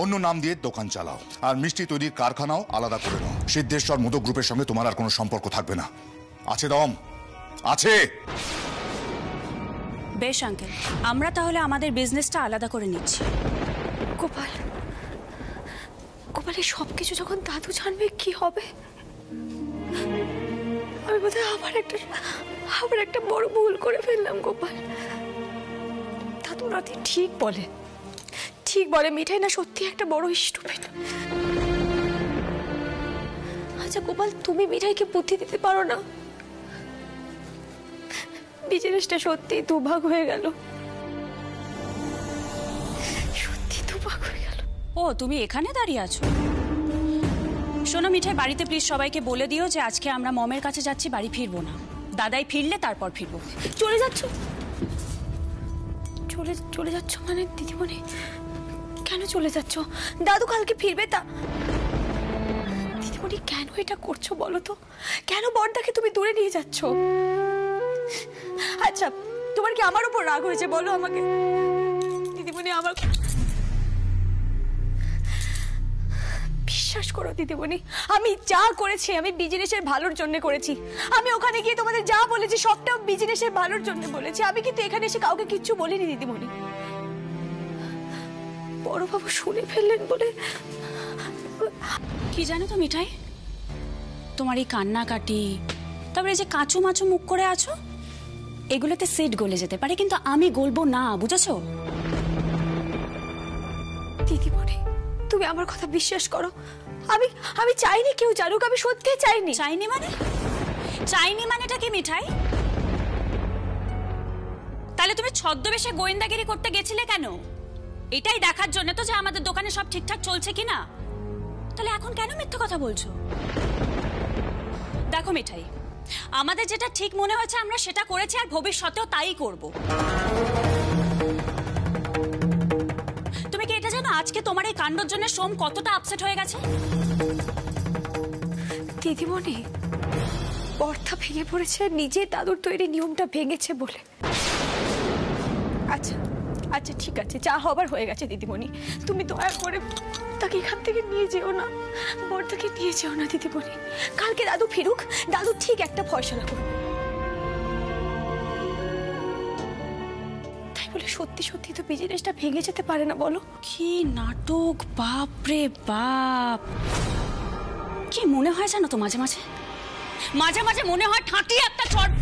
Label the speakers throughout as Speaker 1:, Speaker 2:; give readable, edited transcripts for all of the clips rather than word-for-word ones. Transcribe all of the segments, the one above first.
Speaker 1: অন্য নাম দিয়ে দোকান চালাও, আর মিষ্টি তৈরির কারখানাও আলাদা করে নাও। সিদ্ধেশ্বর মোদক গ্রুপের সঙ্গে তোমার আর কোনো সম্পর্ক থাকবে না। আছে দম? আছে?
Speaker 2: বেশ আঙ্কেল, আমরা তাহলে আমাদের বিজনেসটা আলাদা করে নিচ্ছি।
Speaker 3: গোপাল, গোপালের সবকিছু যখন দাদু জানবে কি হবে? আমি বোধহয় আবার একটা বড় ভুল করে ফেললাম গোপাল। দাদু নাতি ঠিক বলে মিঠাই না সত্যি একটা বড় স্টুপিড। আচ্ছা গোপাল, তুমি মিঠাইকে বুদ্ধি দিতে পারো না? বিজনেসটা সত্যি দুভাগ হয়ে গেল, সত্যি দুভাগ হয়ে গেল।
Speaker 2: ও, তুমি এখানে দাঁড়িয়ে আছো? শোনো মিঠাই, বাড়িতে প্লিজ সবাইকে বলে দিও যে আজকে আমরা মমের কাছে যাচ্ছি, বাড়ি ফিরবো না। দাদাই ফিরলে তারপর ফিরবো।
Speaker 3: চলে যাচ্ছ? চলে যাচ্ছ মানে দিদিমণি? কেন চলে যাচ্ছ? দাদু কালকে ফিরবে তা। দিদিমণি কেন এটা করছো বলো তো? কেন বড়দাকে তুমি দূরে নিয়ে যাচ্ছ? আচ্ছা, তোমার কি আমার উপর রাগ হয়েছে বলো আমাকে? দিদিমণি, আমার বিশ্বাস করো দিদিমণি, আমি যা করেছি আমি বিজনেসের ভালোর জন্য করেছি। আমি ওখানে গিয়ে তোমাদের যা বলেছি সবটাও বিজনেসের ভালোর জন্য বলেছি। আমি কিন্তু এখানে এসে কাউকে কিচ্ছু বলিনি দিদিমণি। বড়বাবু শুনে ফেললেন বলে।
Speaker 2: কি জানো তো মিঠাই, তোমার এই কান্নাকাটি, তারপরে যে কাঁচু মাচু মুখ করে আছো, এগুলোতে সিট গলে যেতে পারে, কিন্তু আমি গলবো না, বুঝেছো?
Speaker 3: দিদিমণি, তুমি আমার কথা বিশ্বাস করো। আমি চাইনি কেউ জানুক, আমি সত্যি চাইনি।
Speaker 2: চাইনি মানেটা কি মিঠাই? তাহলে তুমি ছদ্মবেশে গোয়েন্দাগিরি করতে গেছিলে কেন? এটাই দেখার জন্য তো যে আমাদের দোকানে সব ঠিকঠাক চলছে কিনা। তাহলে এখন কেন মিথ্যে কথা বলছো? দেখো মিঠাই, আমাদের যেটা ঠিক মনে হয়েছে আমরা সেটা করেছি, আর ভবিষ্যতেও তাই করব। তুমি কি এটা জানো আজকে তোমার এই কাণ্ডর জন্য সোম কতটা আপসেট হয়ে গেছে?
Speaker 3: দিদিমণি, বর্তা ভেঙে পড়েছে নিজে দাদুর তৈরি নিয়মটা ভেঙেছে বলে। আচ্ছা আচ্ছা ঠিক আছে, যা হবার হয়ে গেছে দিদিমণি। তুমি দয়া করে তাকে এখান থেকে নিয়ে যেও না, বর্দাকে নিয়ে যেও না দিদিমণি। কালকে দাদু ফিরুক, দাদু ঠিক একটা ফয়সালা করবে। তাই বলে সত্যি সত্যি তো বিজনেসটা ভেঙে যেতে পারে না বলো?
Speaker 2: কি নাটক, বাপ রে বাপ! কি মনে হয় জানো তো, মাঝে মাঝে মনে হয় ঠাঁটি একটা চড়।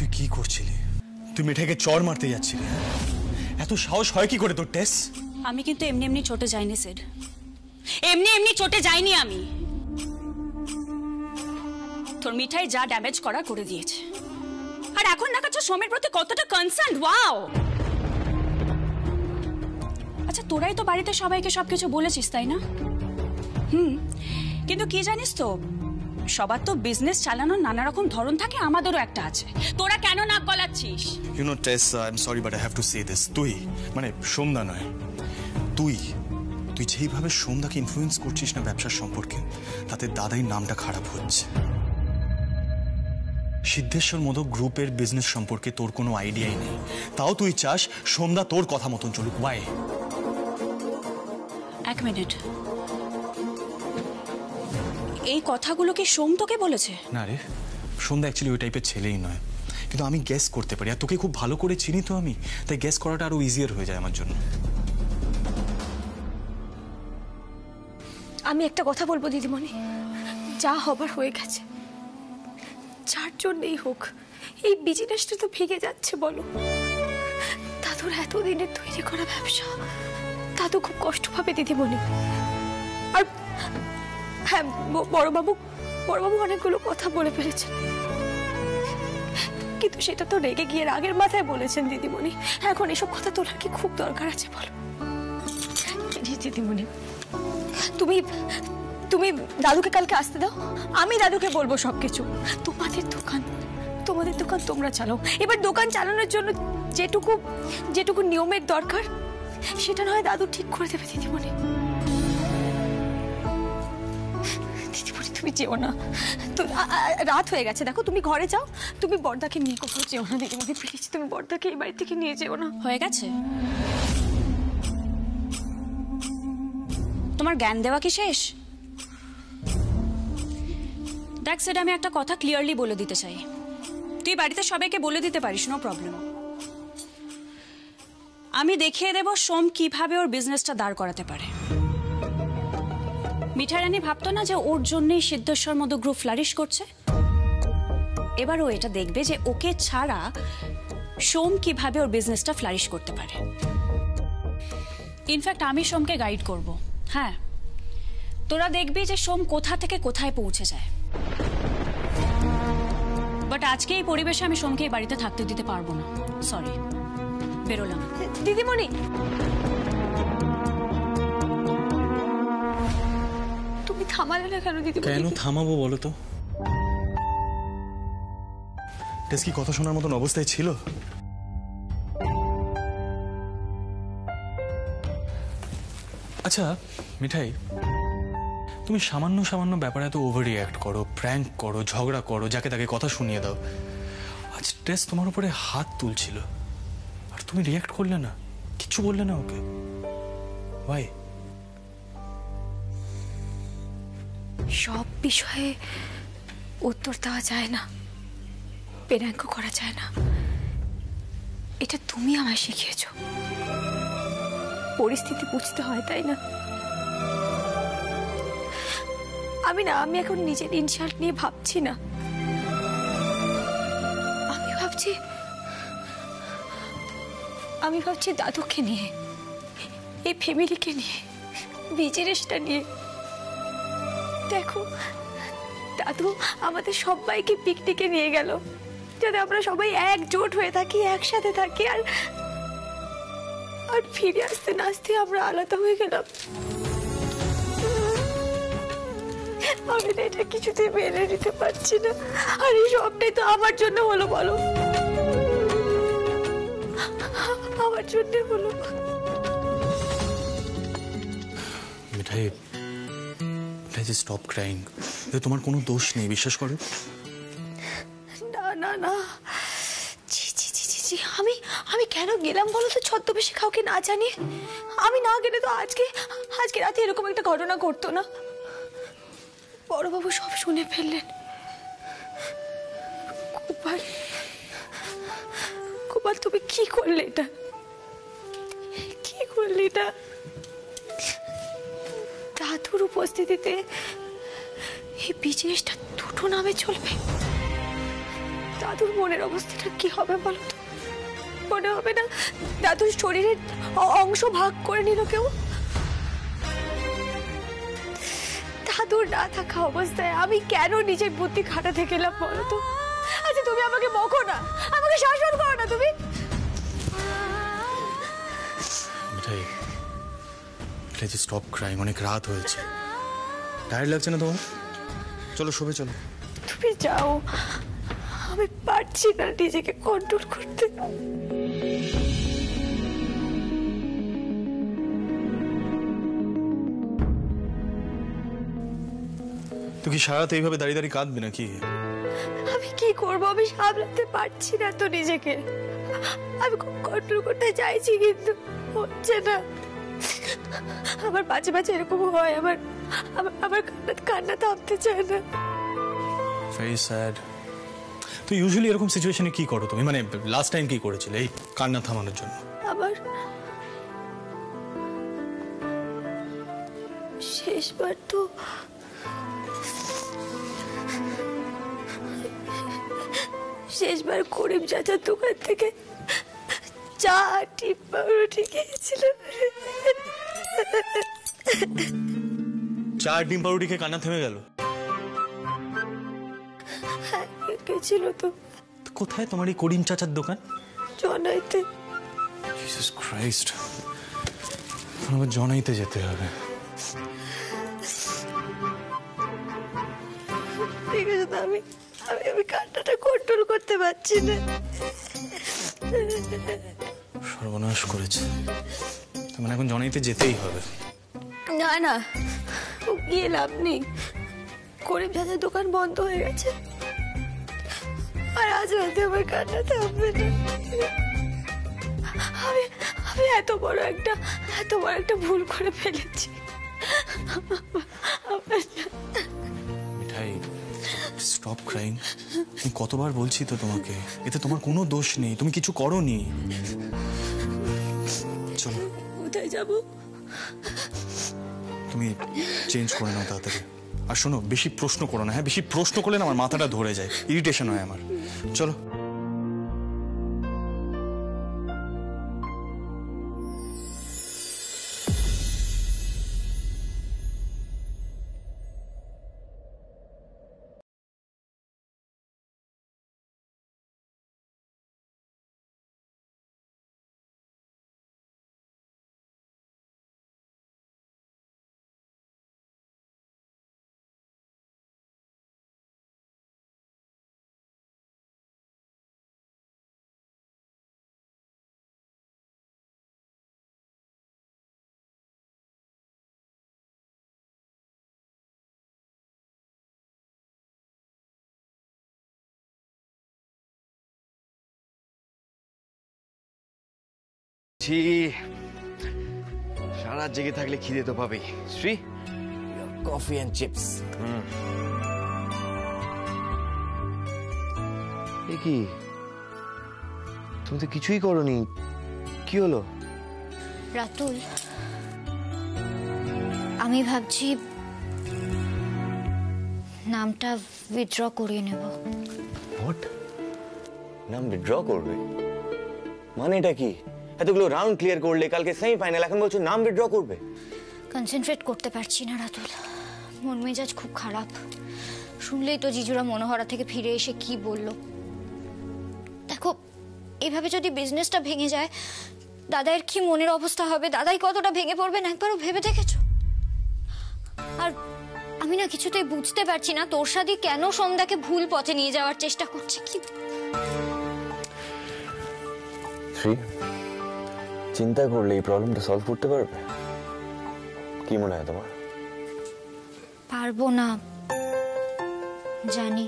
Speaker 4: তুই কি করছিলি? তুই মিঠাইকে চড় মারতে যাচ্ছিলি? এত সাহস হয় কি করে তোর টেস?
Speaker 2: আমি কিন্তু এমনি চটে যাইনি স্যার, এমনি চটে যাইনি আমি। তোর মিঠাই যা ড্যামেজ করা করে দিয়েছে, আর এখন দেখাচ্ছ সোমের প্রতি কতটা কনসার্ন। ওয়াও! আচ্ছা, তোরাই তো বাড়িতে সবাইকে সবকিছু বলেছিস তাই না? কিন্তু কি জানিস তো, সবার তো বিজনেস চালানোর নানা রকম ধরন থাকে, আমাদেরও একটা আছে। তোরা কেন নাক গলাচ্ছিস?
Speaker 4: You know Tess, I am sorry but I have to say this. তুই মানে সন্ধ্যা নয়, তুই যেইভাবে সন্ধ্যাকে ইনফ্লুয়েন্স করছিস না ব্যবসার সম্পর্কে, তাতে দাদাই নামটা খারাপ হচ্ছে। সিদ্ধেশ্বর মোদক গ্রুপের বিজনেস সম্পর্কে তোর কোনো আইডিয়াই নেই, তাও তুই চাস সন্ধ্যা তোর কথা মতন চলুক। ওয়াই?
Speaker 2: এক মিনিট, এই কথাগুলো কি সোম তোকে বলেছে?
Speaker 4: না রে, সন্ধ্যা অ্যাকচুয়ালি ওই টাইপের ছেলেই নয়। কিন্তু আমি গেস করতে পারি, আর তোকে খুব ভালো করে চিনি তো আমি, তাই গেস করাটা আরো ইজিয়ার হয়ে যায় আমার জন্য।
Speaker 3: আমি একটা কথা বলবো দিদিমণি, যা হবার হয়ে গেছে। যার জন্যই হোক এই বিজনেসটা তো ভেঙে যাচ্ছে বলো। দাদুর এতদিনের তৈরি করা ব্যবসা, দাদু খুব কষ্ট পাবে দিদিমণি। আর হ্যাঁ, বড়বাবু অনেকগুলো কথা বলে ফেলেছেন, কিন্তু সেটা তো রেগে গিয়ে রাগের মাথায় বলেছেন দিদিমণি। এখন এসব কথা তোলার কি খুব দরকার আছে বলো? দিদিমণি তুমি তুমি দাদুকে কালকে আসতে দাও, আমি দাদুকে বলবো সবকিছু। তোমাদের দোকান তোমরা চালাও। এবার দোকান চালানোর জন্য যেটুকু নিয়মের দরকার সেটা নয় দাদু ঠিক করে দেবে দিদিমণি। দিদিমণি তুমি যেও না, রাত হয়ে গেছে, দেখো তুমি ঘরে যাও। তুমি বড়দাকে নিয়ে কোথাও যেও না দিদিমণি, প্লিজ তুমি বড়দাকে এই বাড়ি থেকে নিয়ে যেও না।
Speaker 2: হয়ে গেছে? তোমার জ্ঞান দেওয়া কি শেষ? দেখ, সেটা আমি একটা কথা ক্লিয়ারলি বলে দিতে চাই, তুই বাড়িতে সবাইকে বলে দিতে পারিস, নো প্রবলেম। আমি দেখিয়ে দেব সোম কিভাবে ওর বিজনেসটা দাঁড় করাতে পারে। মিঠাই রানী ভাবতো না যে ওর জন্যই সিদ্ধেশ্বর মতো গ্রুপ ফ্লারিশ করছে। এবার ও এটা দেখবে যে ওকে ছাড়া সোম কিভাবে ওর বিজনেসটা ফ্লারিশ করতে পারে। ইনফ্যাক্ট আমি সোমকে গাইড করব। হ্যাঁ, তোরা দেখবি যে সোম কোথা থেকে কোথায় পৌঁছে যায়। বাট আজকে এই পরিবেশে আমি সোমকে এই বাড়িতে থাকতে দিতে পারবো না, সরি, বেরোলাম।
Speaker 3: দিদিমণি তুমি থামালে না কেন দিদিমণি?
Speaker 4: কেন থামাবো বলো তো? টেস কি কথা শোনার মতন অবস্থায় ছিল? আচ্ছা মিঠাই, তুমি সামান্য সামান্য ব্যাপারে এত ওভার রিঅ্যাক্ট করো, প্র্যাঙ্ক করো, ঝগড়া করো, যাকে তাকে কথা শুনিয়ে দাও। আজ টেস তোমার উপরে হাত তুলছিল আর তুমি রিঅ্যাক্ট করলে না, কিছু বললে না ওকে। ভাই,
Speaker 3: সব বিষয়ে উত্তর দেওয়া যায় না, পেরাঙ্ক করা যায় না, এটা তুমি আমায় শিখিয়েছো। পরিস্থিতি বুঝতে হয়, তাই না? আমি এখন নিজের ইনসাল্ট নিয়ে ভাবছি না, আমি ভাবছি দাদুকে নিয়ে, এই ফ্যামিলিকে নিয়ে, বিজনেসটা নিয়ে। দেখো, দাদু আমাদের সবাইকে পিকনিকে নিয়ে গেল যাতে আমরা সবাই একজোট হয়ে থাকি, একসাথে থাকি, আর ফিরে আসতে না আসতে আমরা আলাদা হয়ে গেলাম। আমি এটা কিছুতেই মেনে নিতে পারছি না। আর এই সবটাই তো আমার জন্য হলো, বলো, আমার জন্য হলো।
Speaker 4: মিঠাই, স্টপ ক্রাইং। তোমার কোনো দোষ নেই, বিশ্বাস করো।
Speaker 3: না না না, আমি কেন গেলাম বলো তো ছদ্মবেশে, কাউকে না জানিয়ে? আমি না গেলে তো আজকে রাতে এরকম একটা ঘটনা ঘটতো না। বড়বাবু সব শুনে ফেললেন। গোপাল, তুমি কি করলে এটা? কি করলে এটা? দাদুর উপস্থিতিতে এই বিজনেসটা দুটো নামে চলবে। দাদুর মনের অবস্থাটা কি হবে বলো তো? মনে হবে না দাদুর শরীরের অংশ ভাগ করে নিল কেউ? দাদুর না থাকা অবস্থায় আমি কেন নিজের বুদ্ধি খাটাতে গেলাম বলো তো? আচ্ছা, তুমি আমাকে বকো না, আমাকে শাসন করো না তুমি।
Speaker 4: মিঠাই, স্টপ ক্রাইং। অনেক রাত হয়েছে, টায়ার্ড লাগছে না তোমার? চলো শোবে, চলো।
Speaker 3: তুমি যাও, আমি পারছি না নিজেকে কন্ট্রোল করতে।
Speaker 4: তুই কি সারাতে এইভাবে দাঁড়িয়ে দাঁড়িয়ে কাঁদবি নাকি?
Speaker 3: আমি কি করবো? আমি সামলাতে পারছি না তো নিজেকে। আমি খুব কন্ট্রোল করতে চাইছি, কিন্তু হচ্ছে না। আমার মাঝে মাঝে এরকম হয়, আমার কান্না থামতে চায় না।
Speaker 4: Very sad. তো ইউজুয়ালি এরকম সিচুয়েশনে কি করো তুমি, মানে লাস্ট টাইম কি করেছিলে এই কান্না থামানোর জন্য?
Speaker 3: আবার শেষবার তো করিম চাচার দোকান থেকে চা টিপ পাউরুটি খেয়েছিল।
Speaker 4: চা ডিম পাউরুটি খেয়ে কান্না থেমে গেল?
Speaker 3: হ্যাঁ, গেছিল তো।
Speaker 4: কোথায় তোমার এই করিম চাচার দোকান?
Speaker 3: জনাইতে।
Speaker 4: জিসাস ক্রাইস্ট, আমার জনাইতে যেতে হবে।
Speaker 3: ঠিক আছে, আমি আমি কান্নাটা কন্ট্রোল করতে পারছি না।
Speaker 4: সর্বনাশ করেছে, মানে এখন জনাইতে যেতেই হবে।
Speaker 3: না না, ও গিয়ে লাভ নেই, করিম চাচার দোকান বন্ধ হয়ে গেছে, আর আজ রাতে আমার কান্না থামবে না। আমি আমি এত বড় একটা ভুল করে ফেলেছি।
Speaker 4: মিঠাই, স্টপ ক্রাইং। আমি কতবার বলছি তো তোমাকে, এতে তোমার কোনো দোষ নেই, তুমি কিছু করোনি। চলো।
Speaker 3: কোথায় যাব?
Speaker 4: তুমি চেঞ্জ করে নাও তাড়াতাড়ি। আর শোনো, বেশি প্রশ্ন করো না, হ্যাঁ? বেশি প্রশ্ন করলে না আমার মাথাটা ধরে যায়, ইরিটেশন হয় আমার। চলো।
Speaker 5: সারা জেগে থাকলে খিদে তো পাবেই। Shri, coffee and chips. এ কি, তুমি তো কিছুই করোনি, কি হলো?
Speaker 6: রাতুল, আমি ভাবছি নামটা উইথড্র করিয়ে নেব।
Speaker 5: হোয়াট? নাম উইথড্র করবে? মানে এটা কি? এতগুলো রাউন্ড ক্লিয়ার করলে, কালকে সেমিফাইনাল, এখন বলছো নাম উইথড্র করবে?
Speaker 6: কনসেন্ট্রেট করতে পারছি না রাতুল, মন মেজাজ খুব খারাপ। শুনলেই তো জিজুরা মনোহরা থেকে ফিরে এসে কি বলল। দেখো, এভাবে যদি বিজনেসটা ভেঙে যায়, দাদার কি মনের অবস্থা হবে, দাদাই কতটা ভেঙে পড়বেন, একবারও ভেবে দেখেছো? আর আমি না কিছুতেই বুঝতে পারছি না তোর সাথে কেন সন্ধ্যাকে ভুল পথে নিয়ে যাওয়ার চেষ্টা করছে। কি
Speaker 5: শ্রী, চিন্তা করলে এই প্রবলেমটা সলভ করতে পারবে? কি মনে হয় তোমার?
Speaker 6: পারবো না জানি,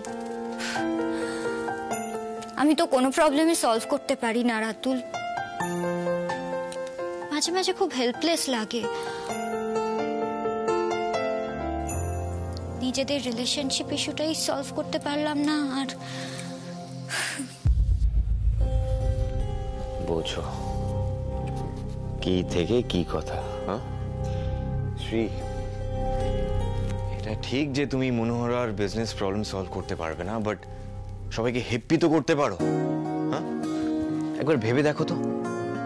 Speaker 6: আমি তো কোনো প্রবলেমই সলভ করতে পারি না রাতুল। মাঝে মাঝে খুব হেল্পলেস লাগে। নিজেদের রিলেশনশিপ ইস্যুটাই সলভ করতে পারলাম না। আর
Speaker 5: বোঝো কি থেকে কি কথা? হ্যাঁ শ্রী, এটা ঠিক যে তুমি মনোহরার বিজনেস প্রবলেম সলভ করতে পারবে না, বাট সবাইকে হ্যাপি তো করতে পারো। হ্যাঁ, একবার ভেবে দেখো তো,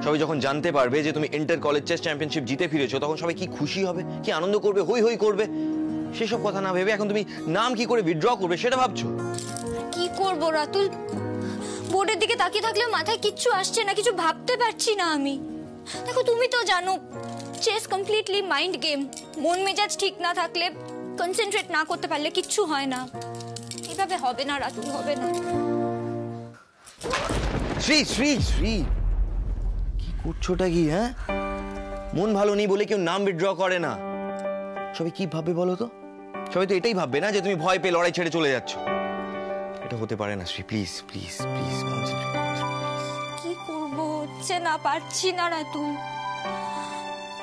Speaker 5: সবাই যখন জানতে পারবে যে তুমি ইন্টার কলেজ চেস চ্যাম্পিয়নশিপ জিতে ফিরেছো, তখন সবাই কি খুশি হবে, কি আনন্দ করবে, হই হই করবে। সেসব কথা না ভেবে এখন তুমি নাম কি করে উইথড্র করবে সেটা ভাবছো।
Speaker 6: কি করবো রাতুল, বোর্ডের দিকে তাকিয়ে থাকলেও মাথায় কিচ্ছু আসছে না, কিছু ভাবতে পারছি না আমি। দেখো, তুমি তো জানো চেস কমপ্লিটলি মাইন্ড গেম। মন মেজাজ ঠিক না থাকলে, কনসেন্ট্রেট না করতে পারলে কিচ্ছু হয় না। এভাবে হবে না রাতুল, হবে না।
Speaker 5: শ্রী শ্রী শ্রী, কি করছোটা কি? হ্যাঁ, মন ভালো নেই বলে কেউ নাম উইথড্র করে না। সবাই কি ভাববে বলো তো? সবাই তো এটাই ভাববে না যে তুমি ভয় পেয়ে লড়াই ছেড়ে চলে যাচ্ছ। এটা হতে পারে না Shri, please please please concentrate.
Speaker 6: কি করব, হচ্ছে না, পারছি না রাতুল।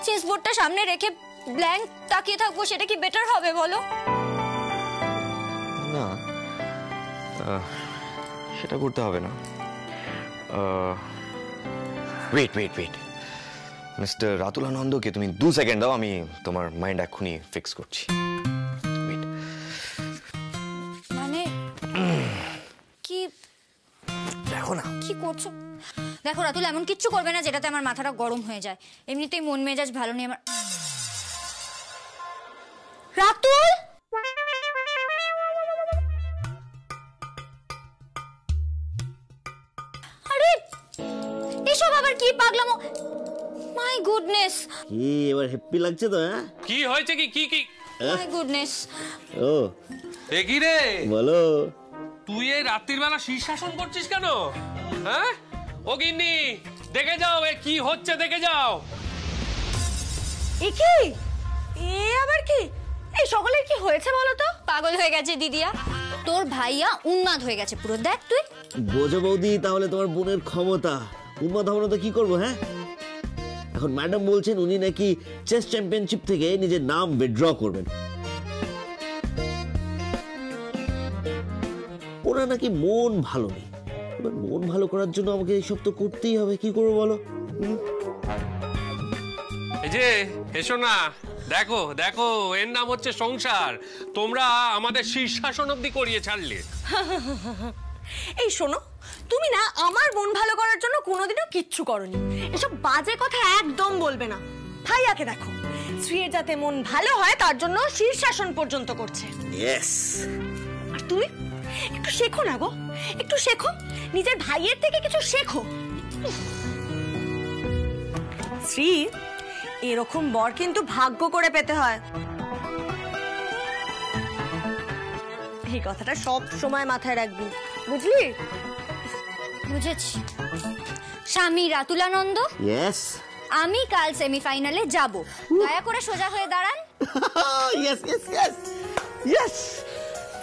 Speaker 6: চেস বোর্ডটা সামনে রেখে ব্ল্যাঙ্ক তাকিয়ে থাকবো, সেটা কি বেটার হবে বলো?
Speaker 5: না, সেটা করতে হবে না। Wait wait wait, mister Ratul আনন্দকে তুমি 2 সেকেন্ড দাও, আমি তোমার মাইন্ড এক্ষুনি ফিক্স করছি। ওয়েট।
Speaker 6: মানে কি
Speaker 5: দেখো না,
Speaker 6: কি করছো? দেখো রাতুল, এমন কিচ্ছু করবে না যেটাতে আমার মাথাটা গরম হয়ে যায়। এমনিতেই মন মেজাজ ভালো নেই আমার। রাতুল, আরে এসব আবার কি পাগলামো! মাই গুডনেস,
Speaker 7: কি এবার হ্যাপি লাগছে তো? হ্যাঁ,
Speaker 8: কি হয়েছে? কি কি কি
Speaker 6: মাই গুডনেস।
Speaker 7: ও
Speaker 8: দেখি রে,
Speaker 7: বলো।
Speaker 8: তুই এই রাত্রির বেলা শীর্ষাসন করছিস কেন? হ্যাঁ ও গিন্নি, দেখে যাও এ কি হচ্ছে, দেখে যাও।
Speaker 3: এ কি? এ আবার কি? এই সকলের কি হয়েছে বলো তো?
Speaker 6: পাগল হয়ে গেছে দিদিয়া, তোর ভাইয়া উন্মাদ হয়ে গেছে পুরো। দেখ তুই।
Speaker 7: বোঝো বৌদি, তাহলে তোমার বোনের ক্ষমতা। উন্মাদ হবো না তো কি করবো? হ্যাঁ, এখন ম্যাডাম বলছেন উনি নাকি চেস চ্যাম্পিয়নশিপ থেকে নিজের নাম উইথড্র করবেন। ওরা নাকি মন ভালো নেই। এবার মন ভালো করার জন্য আমাকে এইসব তো করতেই হবে। কি করবো বলো?
Speaker 8: এই যে এসো না, দেখো দেখো, এর নাম হচ্ছে সংসার। তোমরা আমাদের শীর্ষাসন অব্দি করিয়ে ছাড়লে।
Speaker 3: এই শোনো, তুমি না আমার মন ভালো করার জন্য কোনোদিনও কিচ্ছু করনি। এসব বাজে কথা একদম বলবে না। ভাইয়াকে দেখো, শ্রীয়ের যাতে মন ভালো হয় তার জন্য শীর্ষাসন পর্যন্ত করছে।
Speaker 7: ইয়েস।
Speaker 3: আর তুমি একটু শেখো না গো, একটু শেখো, নিজের ভাইয়ের থেকে কিছু শেখো। শ্রী, এরকম বর কিন্তু ভাগ্য করে পেতে হয়। এই কথাটা সব সময় মাথায় রাখবি, বুঝলি?
Speaker 6: বুঝেছি। স্বামী রাতুলানন্দ,
Speaker 7: ইয়েস।
Speaker 6: আমি কাল সেমিফাইনালে যাব। দয়া করে সোজা হয়ে দাঁড়ান।
Speaker 7: Yes yes yes yes.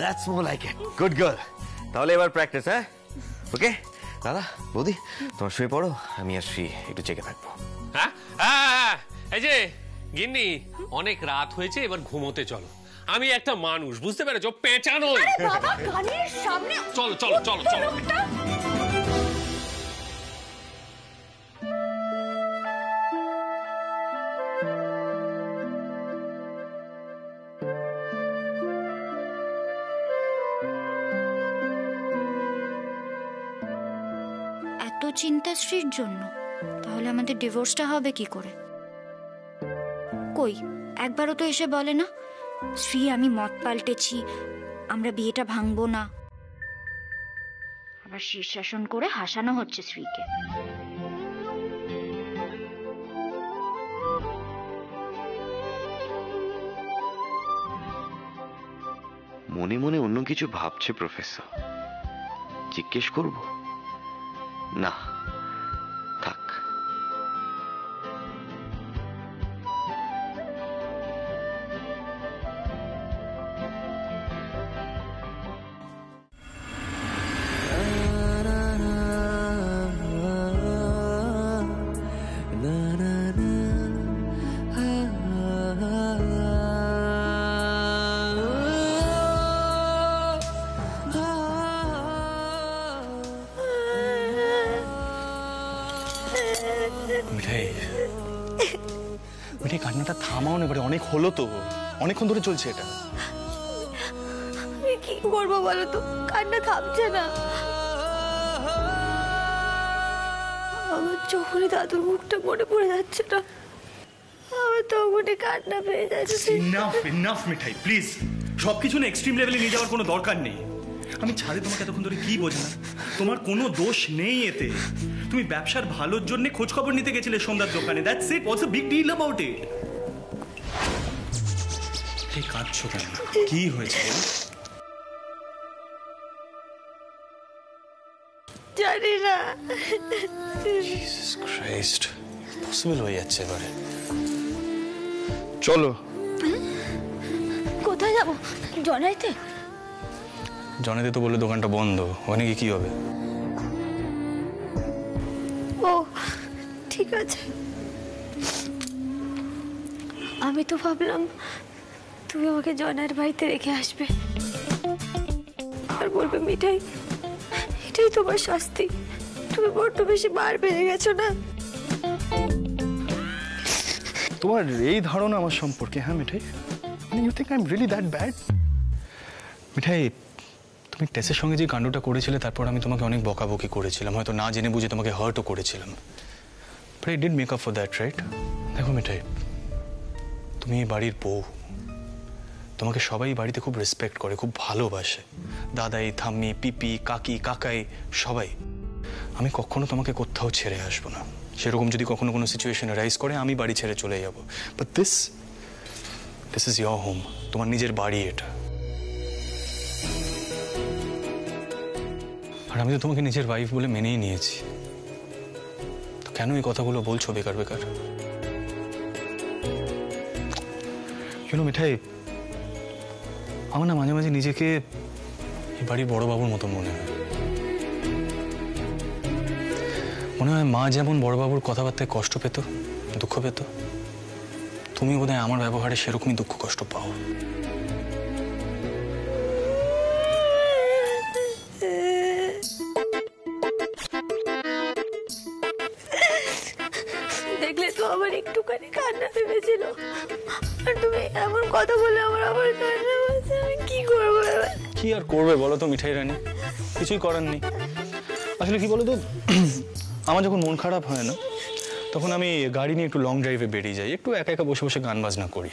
Speaker 5: That's more like it. Good girl. তাহলে এবার প্র্যাকটিস। হ্যাঁ, ওকে। দাদা, বৌদি, তোমার শুয়ে পড়ো, আমি আর শ্রী একটু জেগে থাকবো।
Speaker 8: হ্যাঁ হ্যাঁ, এই যে গিন্নি, অনেক রাত হয়েছে, এবার ঘুমোতে চলো। আমি একটা মানুষ, বুঝতে পেরেছো? পেঁচানো।
Speaker 3: বাবা, গানের সামনে
Speaker 8: চলো চলো চলো চলো।
Speaker 6: এত চিন্তা শ্রীর জন্য? তাহলে আমাদের ডিভোর্সটা হবে কি করে? কই একবারও তো এসে বলে না, শ্রী আমি মত পাল্টেছি, আমরা বিয়েটা ভাঙবো না। আবার শীর্ষাসন করে হাসানো হচ্ছে শ্রীকে।
Speaker 5: মনে মনে অন্য কিছু ভাবছে প্রফেসর। জিজ্ঞেস করব? না, থাক।
Speaker 4: মিঠাই, মিঠাই কান্নাটা থামাও না এবারে, অনেক হলো তো, অনেকক্ষণ ধরে চলছে এটা।
Speaker 3: আমি কি করবো বলো তো, কান্না থামছে না। আমার যখনই দাদুর মুখটা মনে পড়ে যাচ্ছে না, আমার তখনই কান্না পেয়ে যাচ্ছে।
Speaker 4: Enough enough Mithai, please. সবকিছু না এক্সট্রিম লেভেলে নিয়ে যাওয়ার কোনো দরকার নেই। আমি ছাড়ে তোমাকে এতক্ষণ ধরে কি বোঝালাম? তোমার কোনো দোষ নেই এতে। তুমি ব্যবসার ভালোর জন্য খোঁজ খবর নিতে গেছিলে সন্ধ্যার দোকানে। That's it. What's a big deal about it? এই কাঁদছো কেন? কি হয়েছে?
Speaker 3: জানি না।
Speaker 4: জিসাস ক্রাইস্ট, পসিবল হয়ে যাচ্ছে এবারে।
Speaker 5: চলো।
Speaker 3: কোথায় যাবো? জনাইতে?
Speaker 4: জনাইতে তো বললে দোকানটা বন্ধ, ওখানে গিয়ে কি হবে?
Speaker 3: ও ঠিক আছে। আমি তো ভাবলাম তুমি আমাকে জনার বাড়িতে রেখে আসবে আর বলবে মিঠাই এটাই তোমার শাস্তি। তুমি বড্ড বেশি মার পেয়ে গেছো না?
Speaker 4: তোমার এই ধারণা আমার সম্পর্কে, হ্যাঁ Mithai? You think I am really that bad? Mithai, তুমি টেসের সঙ্গে যে কাণ্ডটা করেছিলে তারপর আমি তোমাকে অনেক বকাবকি করেছিলাম, হয়তো না জেনে বুঝে তোমাকে হার্টও করেছিলাম, but I did make up for that, right? দেখো মিঠাই, তুমি এই বাড়ির বউ, তোমাকে সবাই বাড়িতে খুব রেসপেক্ট করে, খুব ভালোবাসে, দাদাই, ঠাম্মি, পিপি, কাকি, কাকাই, সবাই। আমি কখনো তোমাকে কোথাও ছেড়ে আসবো না। সেরকম যদি কখনো কোনো সিচুয়েশন রাইজ করে আমি বাড়ি ছেড়ে চলে যাব, but this is your home, তোমার নিজের বাড়ি এটা। আর আমি তো তোমাকে নিজের ওয়াইফ বলে মেনেই নিয়েছি, তো কেন এই কথাগুলো বলছো বেকার বেকার? কেন মিঠাই, আমার না মাঝে মাঝে নিজেকে এই বাড়ির বড়বাবুর মতন মনে হয়। মনে হয় মা যেমন বড়বাবুর কথাবার্তায় কষ্ট পেত, দুঃখ পেত, তুমি বোধহয় আমার ব্যবহারে সেরকমই দুঃখ কষ্ট পাও।
Speaker 3: দেখলে তো আমার একটুখানি কান্না ভেবেছিল, আর তুমি এমন কথা বলে আমার আবার কান্না পাচ্ছে। আমি কি করবো এবার?
Speaker 4: কি আর করবে বলো তো মিঠাই রানী, কিছুই করার নেই। আসলে কি বলো তো, আমার যখন মন খারাপ হয় না, তখন আমি গাড়ি নিয়ে একটু লং ড্রাইভে বেরিয়ে যাই, একটু একা একা বসে বসে গান বাজনা করি।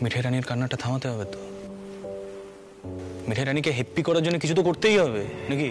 Speaker 4: মিঠাই রানীর কান্নাটা থামাতে হবে তো, মিঠাই রানীকে হ্যাপি করার জন্য কিছু তো করতেই হবে নাকি?